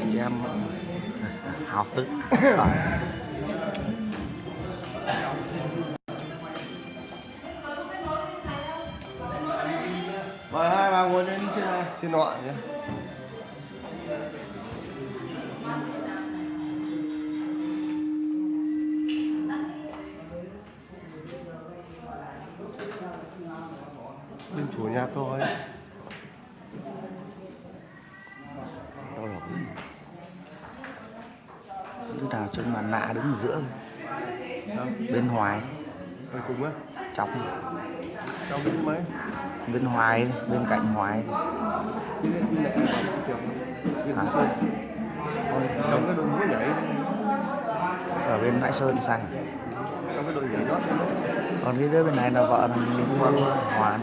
chị em hào hứng. Mời hai bà ngồi lên trên này, trên nọ nhé. Bên chủ nhà tôi. Đau lòng. Đứa nào trông mặt nạ đứng ở giữa. Bên ngoài. Ở cùng á? Trong bên mấy? Bên ngoài, bên cạnh ngoài. À, Sơn. Trong cái đội múa nhảy. Ở bên Nãi Sơn sang. Trong cái đội nhảy đó. Còn cái đứa bên này là vợ thằng Hoàn.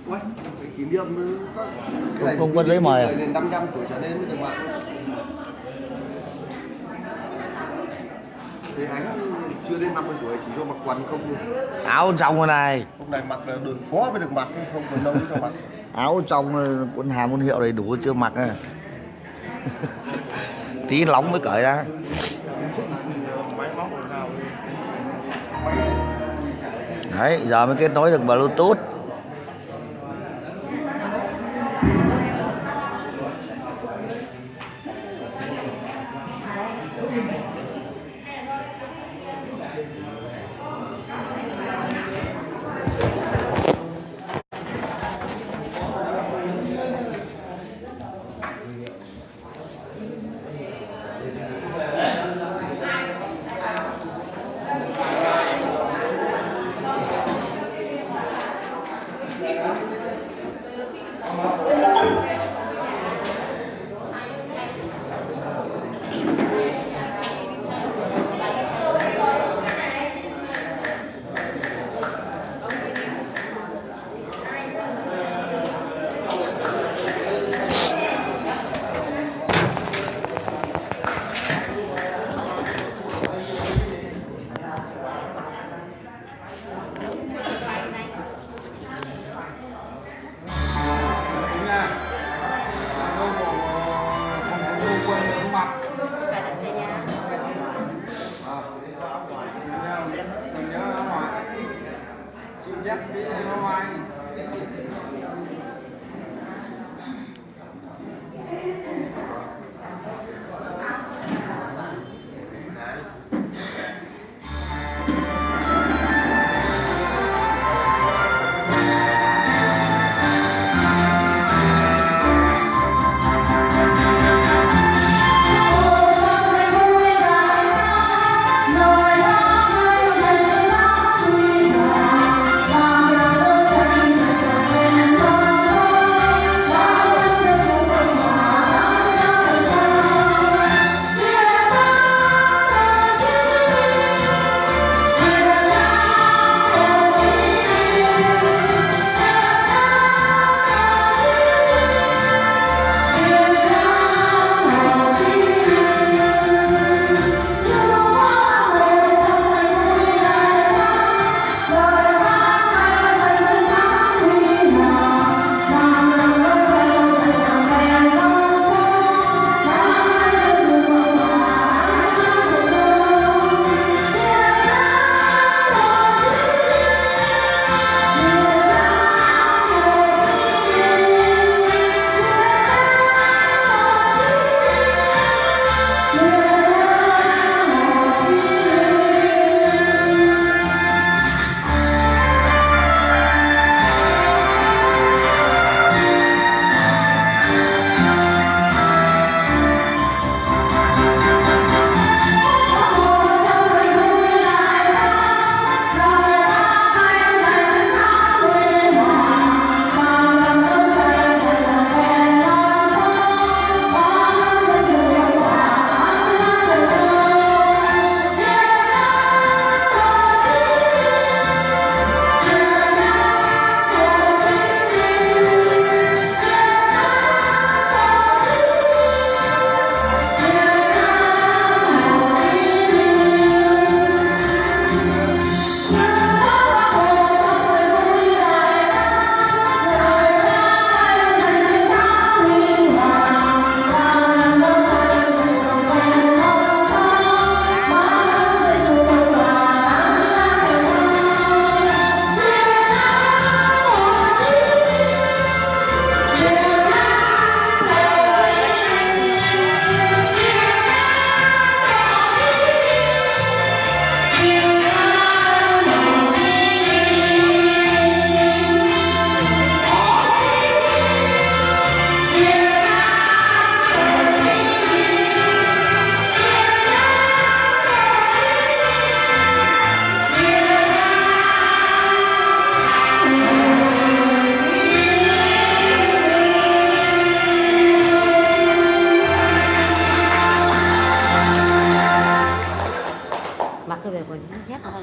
Ui, cái kỷ niệm Không có giấy mời à? 500 tuổi trở lên mới được mặc. Thì anh chưa đến 50 tuổi chỉ cho mặc quần không thôi. Áo trong cái này. Hôm nay mặc là đội phó mới được mặc, không còn đâu cho mặc. Áo trong quân hàm quân hiệu đầy đủ chưa mặc à. Tí nóng mới cởi ra. Đấy, giờ mới kết nối được Bluetooth.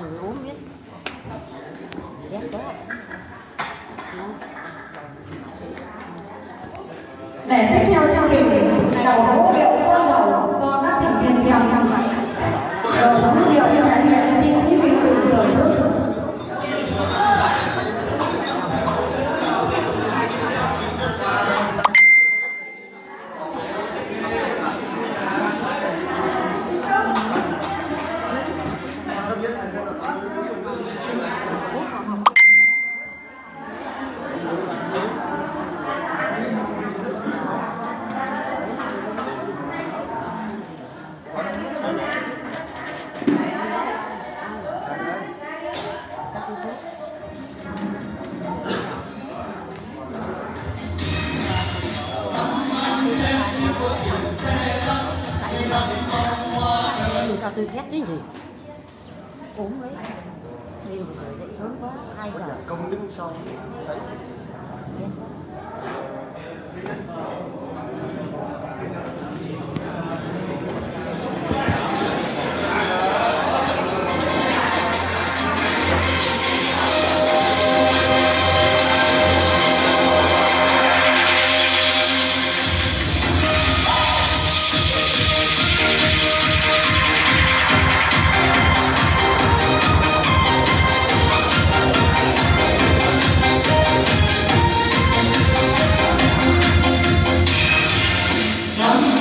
người uống biết. Rét quá. Để tiếp theo chương trình, đầu ngũ điệu sơ đầu do các thành viên trong tham gia. Đầu ngũ điệu trải nghiệm xin quý vị cùng thưởng thức. Sao tôi rét cái gì? Uống đấy. Đi một người dậy sớm quá, 2 giờ. Công đức sau đấy. Hãy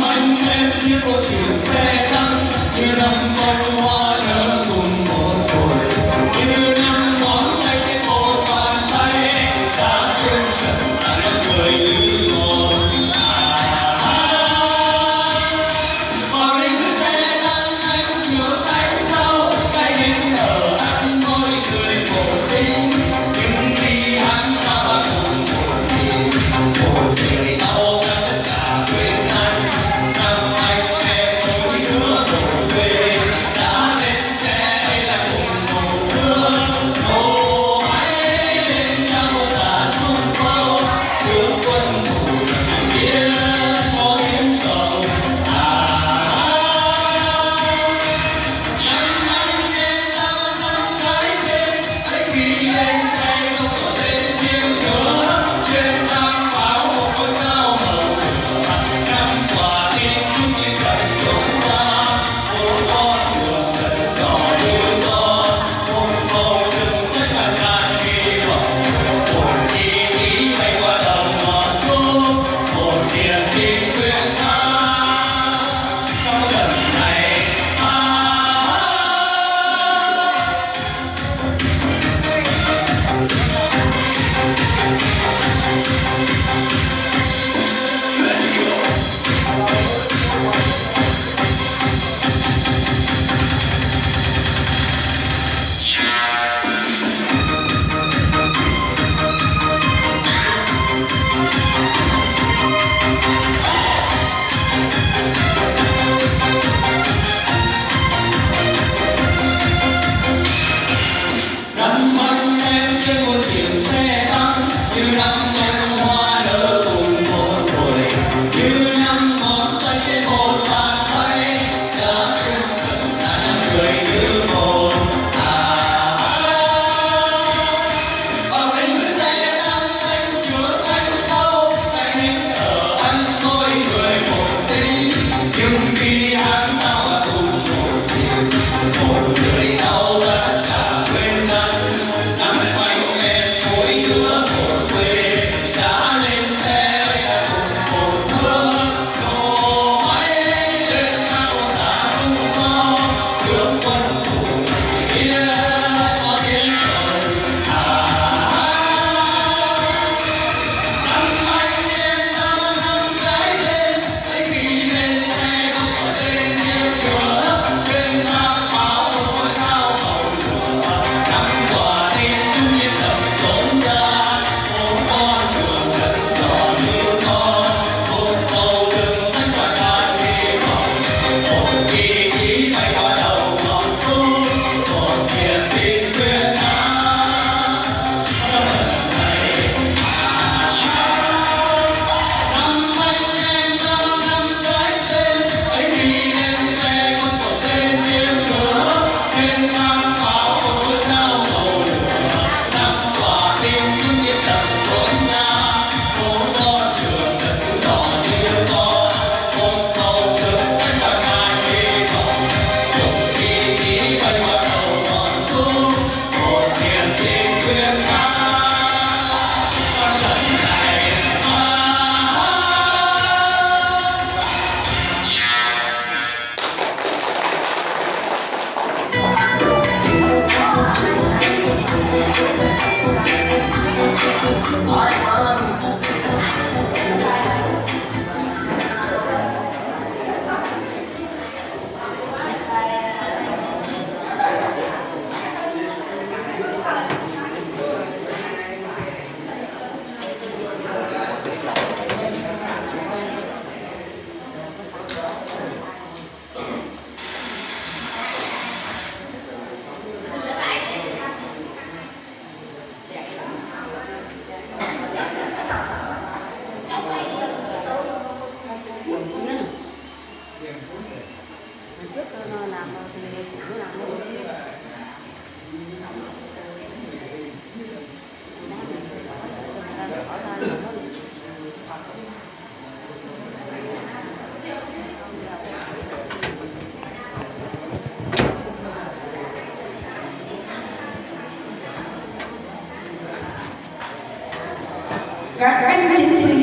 các anh chiến sĩ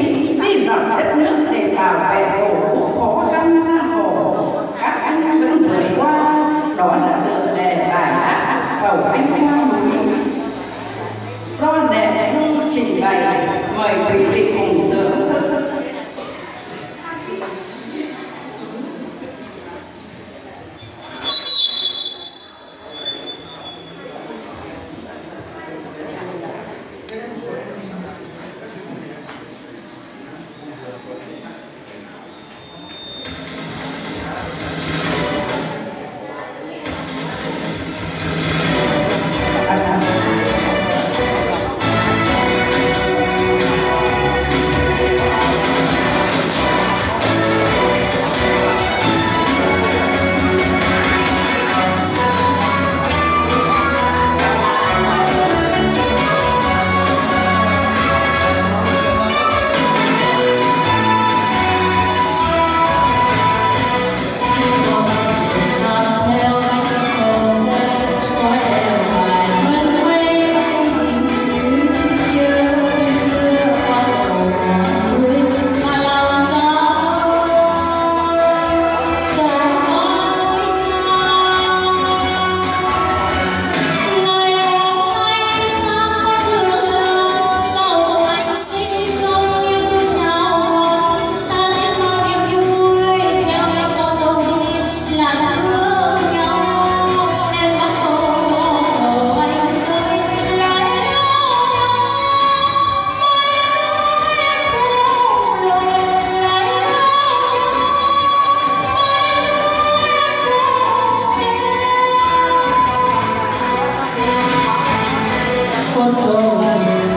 đi dọc đất nước để bảo vệ tổ quốc khó khăn gian khổ, các anh vẫn vượt qua, đó là tựa đề bài hát Tàu Anh qua núi do Đệ Dương trình bày. Mời quý vị cùng thưởng thức. Hãy subscribe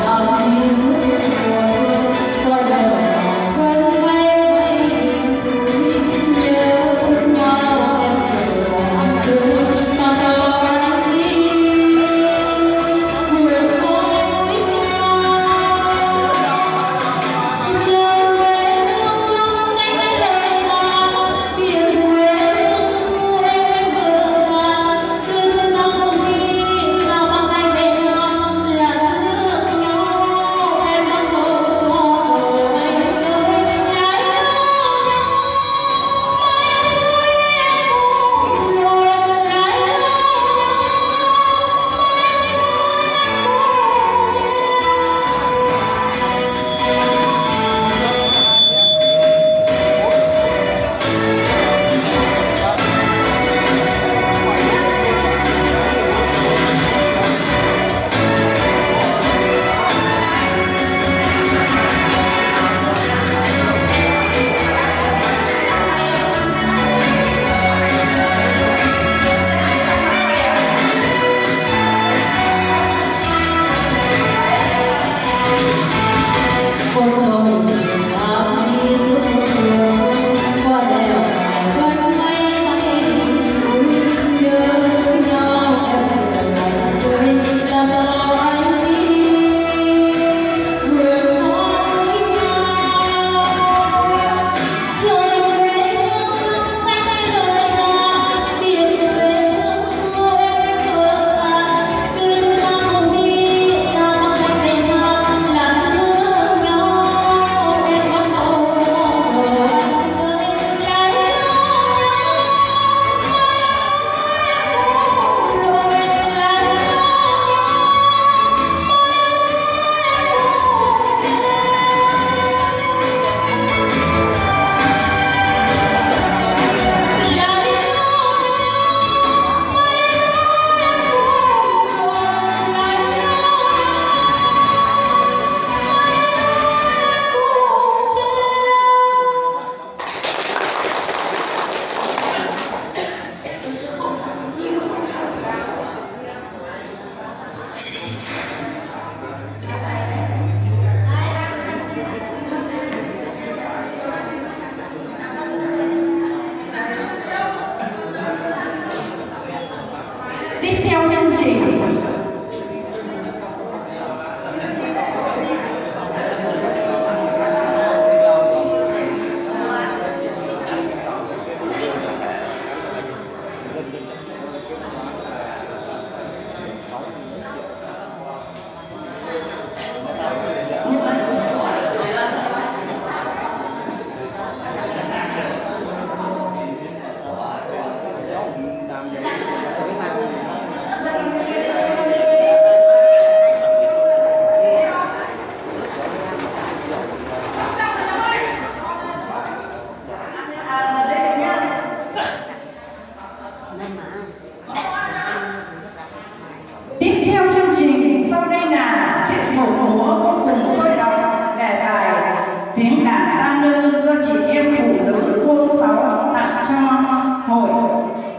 cho kênh Ghiền Mì Gõ để không bỏ lỡ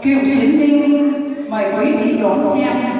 cựu chiến binh. Mời quý vị đón xem.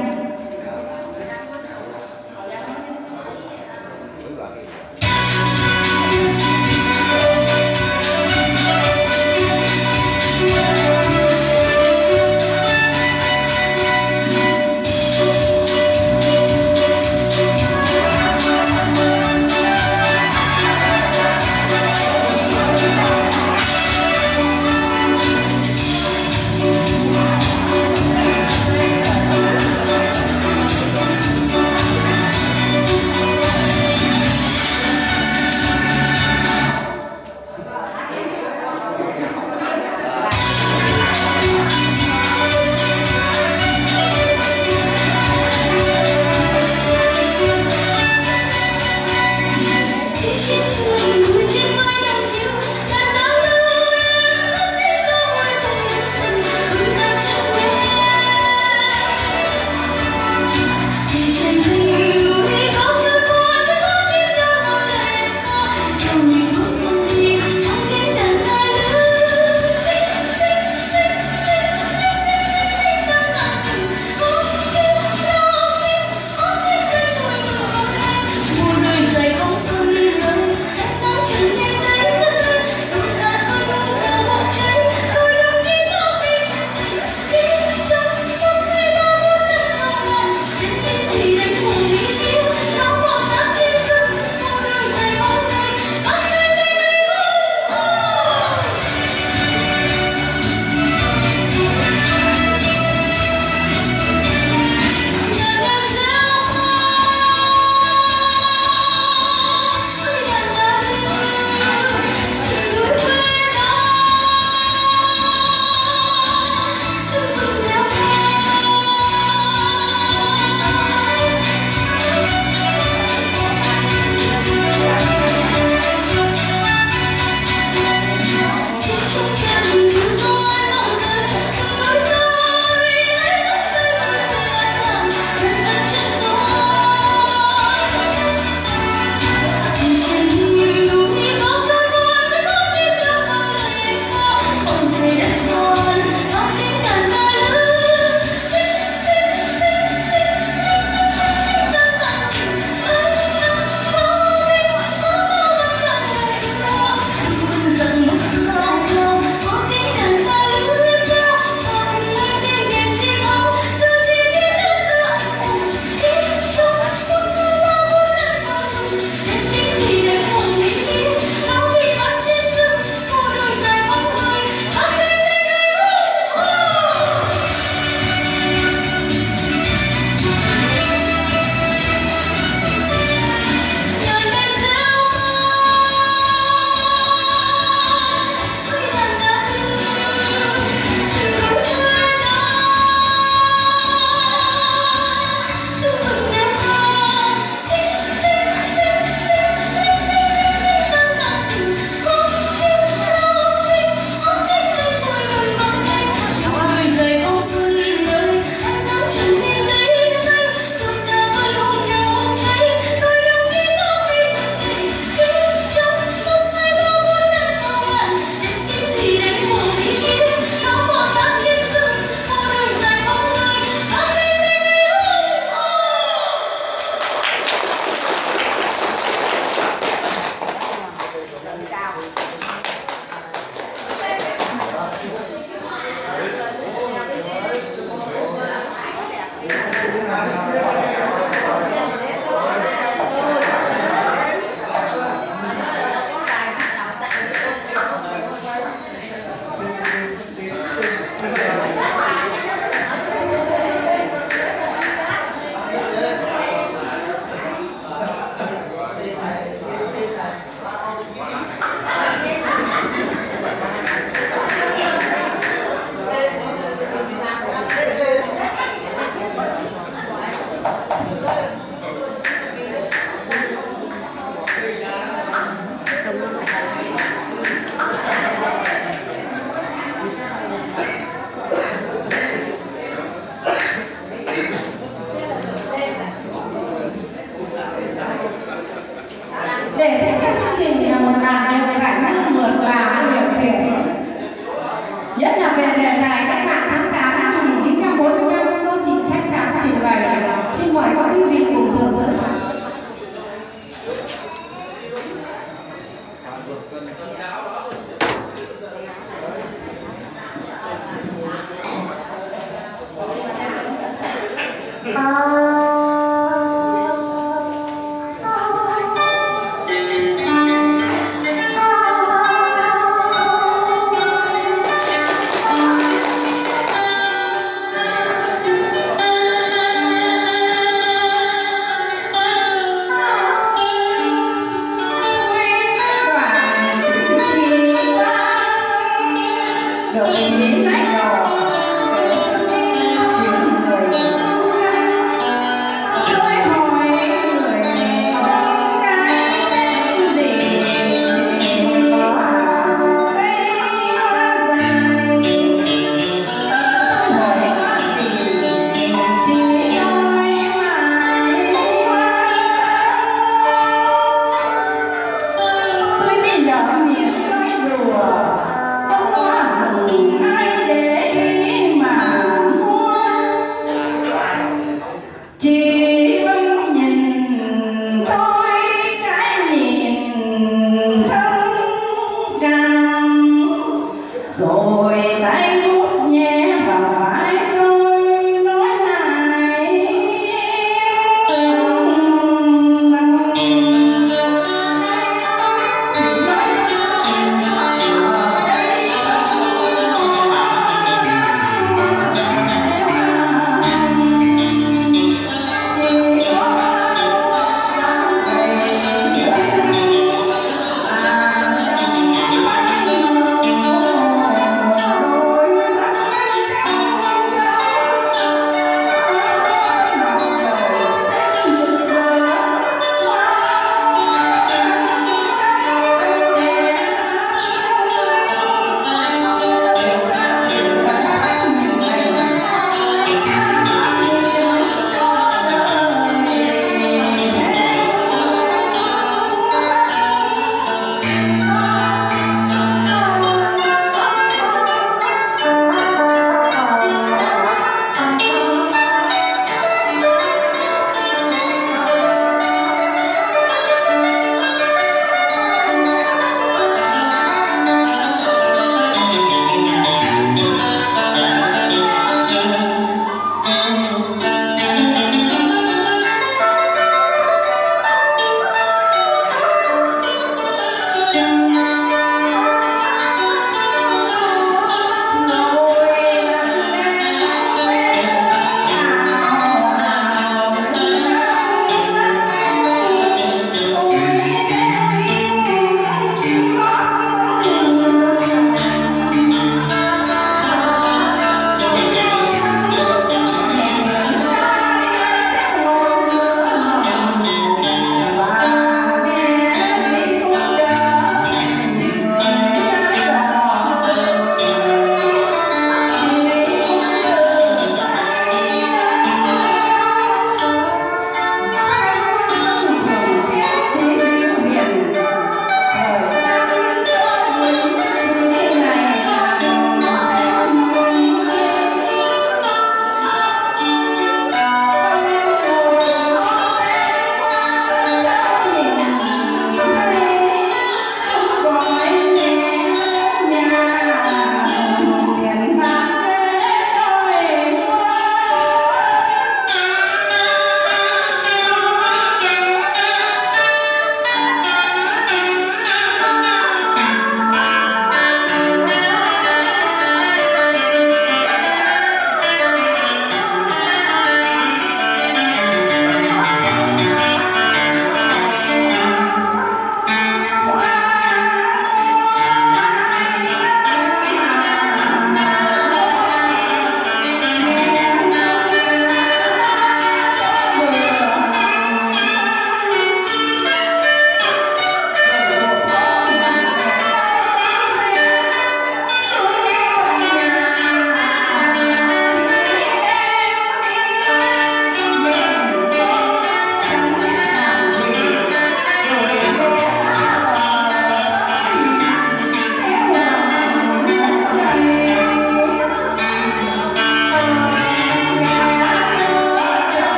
Để tiếp theo chương trình là một đàn đều gảy mượt và điệu trẻ, nhất là về đề tài cách mạng tháng 8.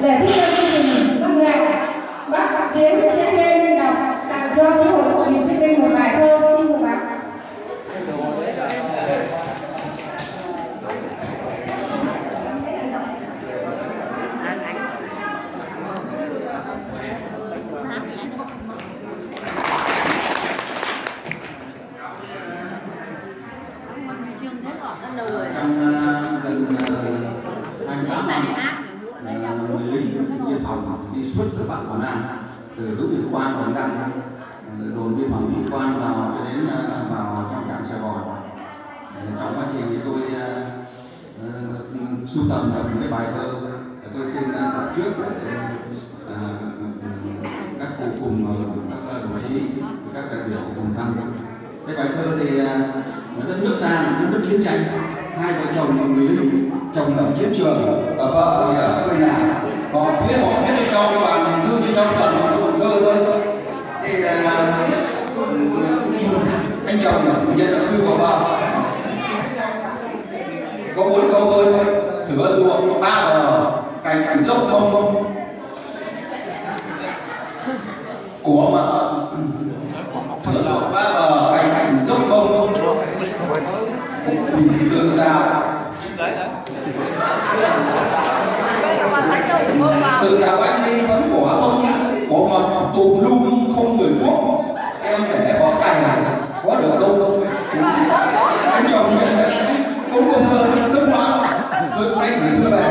Để tiếp theo chương trình văn nghệ, bác Diễn sẽ lên đọc tặng cho chi hội cựu chiến binh một bài thơ, xin mời bác. Người lính biên phòng đi suốt các bạn Quảng Nam, từ lúc Việt Quan Quảng Nam, đồn biên phòng Mỹ Quan vào cho đến vào trong cảng Sài Gòn. Trong quá trình tôi sưu tầm được những cái bài thơ, tôi xin đọc trước để các cụ cùng các đồng chí, các đại biểu cùng tham dự. Cái bài thơ thì đất nước ta là đất nước chiến tranh, hai vợ chồng người lính, chồng ở chiến trường, vợ thì ở quê nhà, còn phía họ viết cho nhau bằng thư cho nhau toàn bằng thơ thôi. Thì anh chồng nhận được thư của vợ có 4 câu thôi: thửa ruộng ba bờ cành dốc mông của mợ, thửa ruộng ba bờ cành dốc mông tường rào từ rào anh đi vẫn quả mông của mật tùm lum không người quốc, em để có cày có được đâu. Anh chồng nhận được 4 câu thơ cấp hoa, tôi quay gửi thư về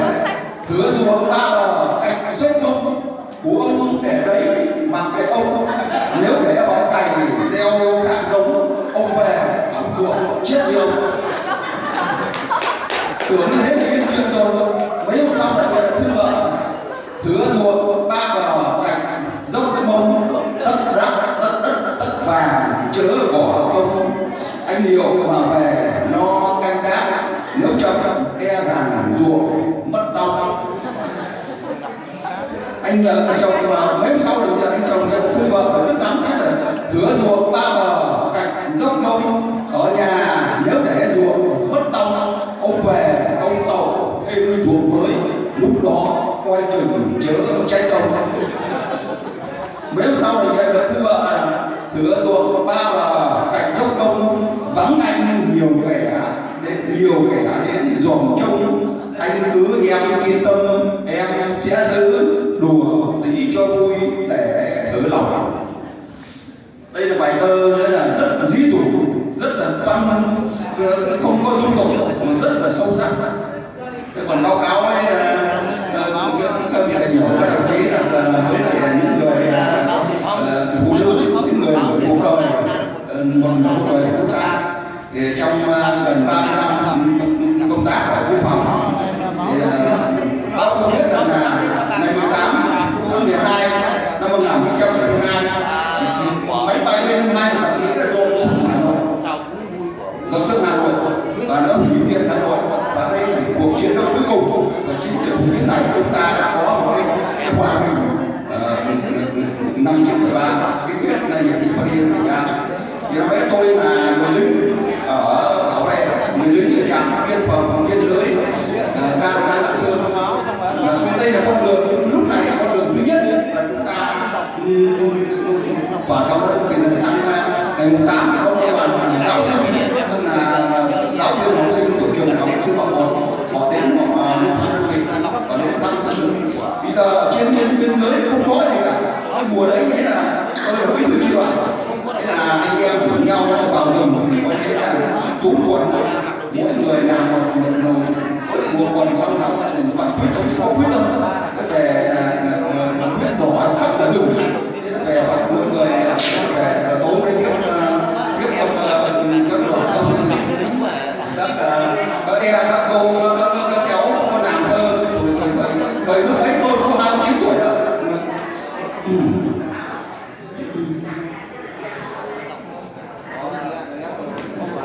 Thửa ruộng ba bờ cạnh dốc không của ông để đấy mà cái ông nếu để họ cày gieo hạt giống ông về ông ruộng chết đi ông. Tưởng như thế là yên chuyện rồi. Mấy hôm sau lại về thư vợ thửa ruộng ba bờ cạnh dốc mông đất rác đất vàng chớ bỏ công anh liệu mà về lo canh tác nếu chậm e rằng ruộng mất tông. Anh chồng mà mấy sau được giờ anh chồng thư vợ rất lắm thế là thửa ruộng ba bờ cạnh dốc mông ở nhà nếu để ruộng mất tông ông về ông tàu thêm ruộng mới lúc đó coi chừng chớ cháy công. Mấy hôm sau thì nhận được thư vợ là thửa ruộng ba bờ cạnh dốc mông vắng anh nhiều kẻ đến dòm trông anh cứ em yên tâm em sẽ giữ đùa tí cho vui để thử lòng. Đây là bài thơ là rất là dí dụ, rất là văn, không có dung tục, rất là sâu sắc. Thế còn báo cáo với các vị đại biểu các đồng chí là với lại những người phụ nữ, những người của cuộc đời, một người của chúng ta trong gần 30 năm công tác ở quốc phòng thì bác không biết rằng là ngày 18 tháng 12 năm 1972 máy bay B-52 của Ý đã rơi xuống Hà Nội, rơi xuống Hà Nội và nó hủy diệt Hà Nội, và đây là cuộc chiến đấu cuối cùng và chính từ cái này chúng ta đã có một cái hòa bình năm 93 cái quyết này thì có đi thành ra. Thì nói tôi là người lính ở bảo vệ, người lính ở trạm biên phòng biên giới ga Lạng Sơn. Đây là con đường lúc này là con đường duy nhất là chúng ta và trong đó thì là ngày 8 có một đoàn giáo sư, tức là giáo sư học sinh của trường đại học sư phạm họ đến họ thăm mình và đến thăm bây giờ trên biên giới không có gì cả. Cái mùa đấy nghĩa là tôi là bí thư chi đoàn, thế là anh em cùng nhau vào rừng, có nghĩa là túm quần mỗi người làm một quần xong đó phải quyết tâm, chỉ có quyết tâm về quyết đỏ khắp cả rừng, về hoặc mỗi người về tối đến tiếp các đoàn cao su, các em các cô các cháu có làm thơ thời lúc ấy tôi có 29 tuổi đó.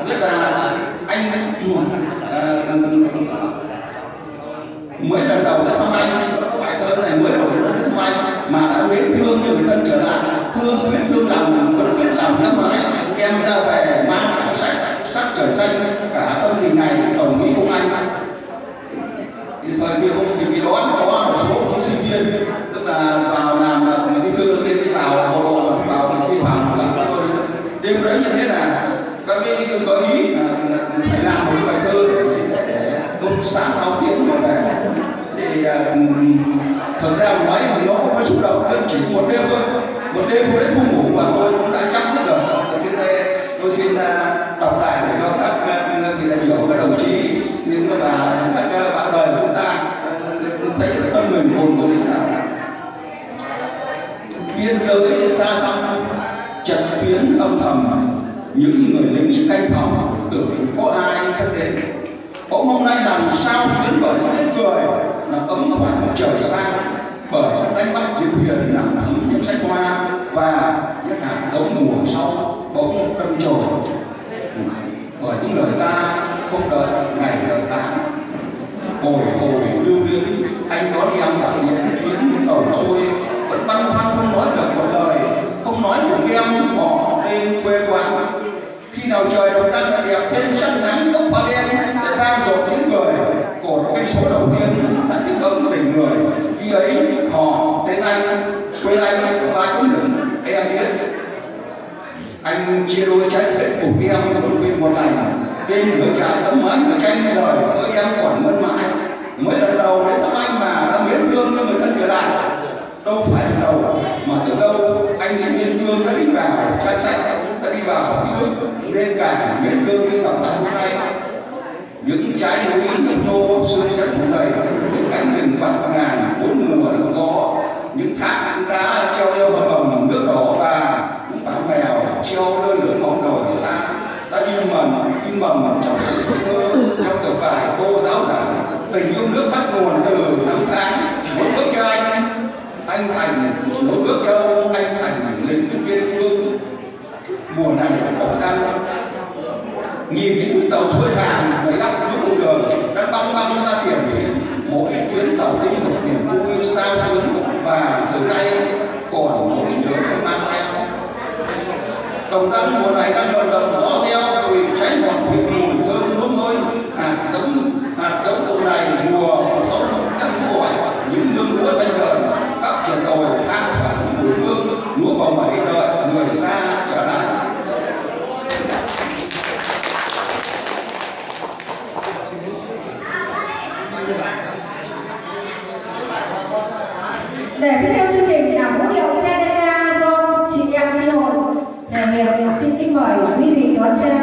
Biết là anh mới lần đầu đến thăm anh, có bài thơ này mới đầu đến thăm anh mà đã mến thương như người thân trở lại, thương mến thương lòng vẫn biết làm nhắm mãi em ra về mang sắc trời xanh cả tâm tình này đồng ý cùng anh. Thì thời kỳ đó có một số những sinh viên tức là vào làm đi thương đi vào bộ đội vào biên phòng làm tôi đêm đấy như thế là các cái gợi ý là phải làm một cái bài thơ để công sáng 6 tiếng rồi về. Thì thực ra nói nó không có xúc động, chỉ một đêm thôi, một đêm đấy không ngủ và tôi cũng đã chắc biết được. Tôi xin đọc lại để cho các vị đại biểu, các đồng chí, những các bạn đời của chúng ta thấy tâm mình hồn của mình nào. Biên giới xa xăm, trận tuyến âm thầm, những người lính canh phòng tưởng có ai thân đến. Bỗng hôm nay làm sao xuyến bởi những người làm ấm khoảng trời xa, bởi đánh bắt diệu huyền nằm thấm những sách hoa và những hạt giống mùa sau bỗng đâm chồi. Bởi những lời ca không đợi ngày đợi tháng, bồi hồi lưu luyến anh đón em cả những chuyến tàu xuôi, vẫn băn khoăn không nói được một lời, không nói cùng em bỏ lên quê quán. Khi nào trời đồng tăng đã đẹp thêm sắc nắng dốc pha đen để vang dội những người cột cây số đầu tiên là những âm tình người. Khi ấy họ tên anh, quê anh ba chấm đừng em biết. Anh chia đôi trái kết cùng em một viên một lành, bên lửa trại ấm mái người tranh đời ơi em còn mơn mãi. Mới lần đầu đến thăm anh mà đã miến thương như người thân trở lại, đâu phải lần đầu mà từ đâu anh đến miến thương đã đi vào trang sách, đã đi vào ký ức nên cả miến thương như gặp lại hôm nay. những trái núi nhấp nhô xương chất phủ dày, những cánh rừng bạt ngàn bốn mùa được gió, những thác đá treo leo bờ bồng nước đỏ và những bám mèo treo lơ lửng bóng đồi xa đã in mầm trong thơ trong tờ bài cô giáo giảng tình yêu nước bắt nguồn từ năm tháng. Mỗi bước cho anh Thành, mỗi bước cho anh Thành lính kiên cương. Mùa này bóng đăng nhìn những chuyến tàu xuôi hàng đầy đắp những cung đường đang băng băng ra biển biển, mỗi chuyến tàu đi một niềm vui sao xuyến và từ nay còn nỗi nhớ mang theo. Đồng Đăng mùa này đang vận động gió reo vì cháy ngọt vị mùi thơm nước môi, hạt giống vụ này mùa sống các lúa gọi những nương lúa xanh dờn, các triền đồi than thoảng mùi hương lúa vào bảy đợi người xa trở lại. Để tiếp theo chương trình là vũ điệu cha cha cha do chị em chi hội để nghiệp, xin kính mời quý vị đón xem.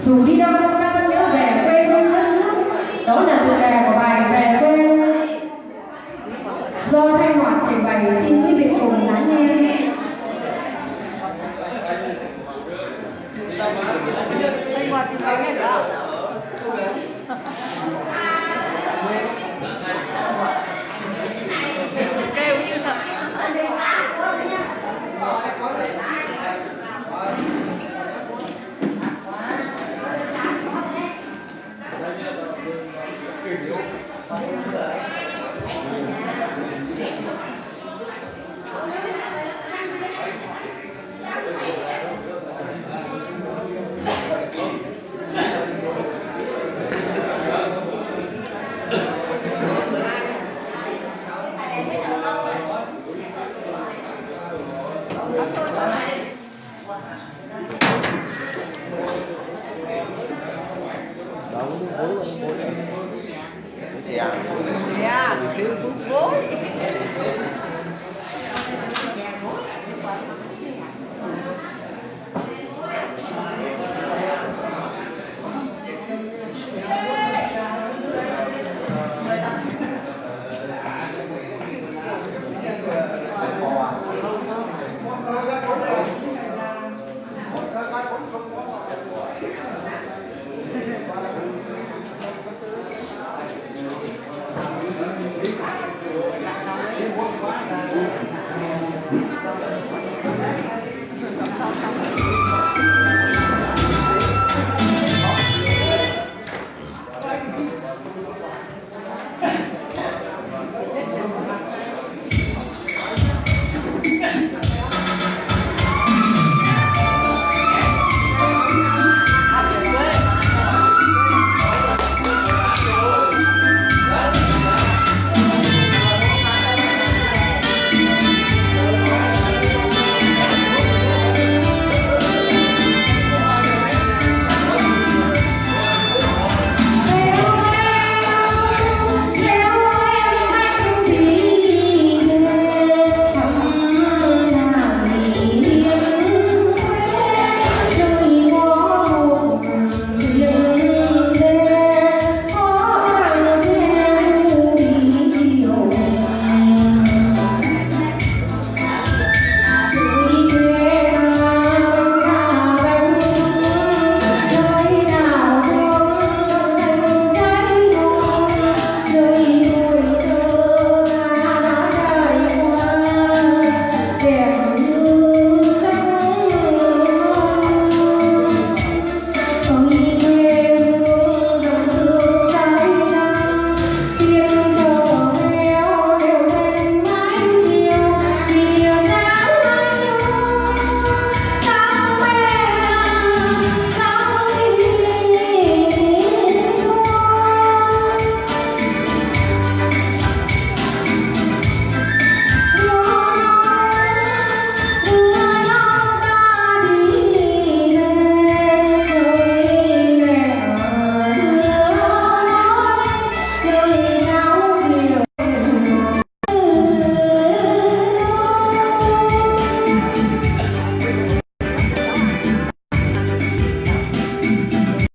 Dù đi đâu ta vẫn nhớ về quê hương đất nước. Đó là tựa đề của bài Về quê do Thanh Ngọt trình bày, xin quý vị cùng lắng nghe. Thanh Ngọt thì có nghe đó. Kêu như là Đâu có bối rồi. dạ, bố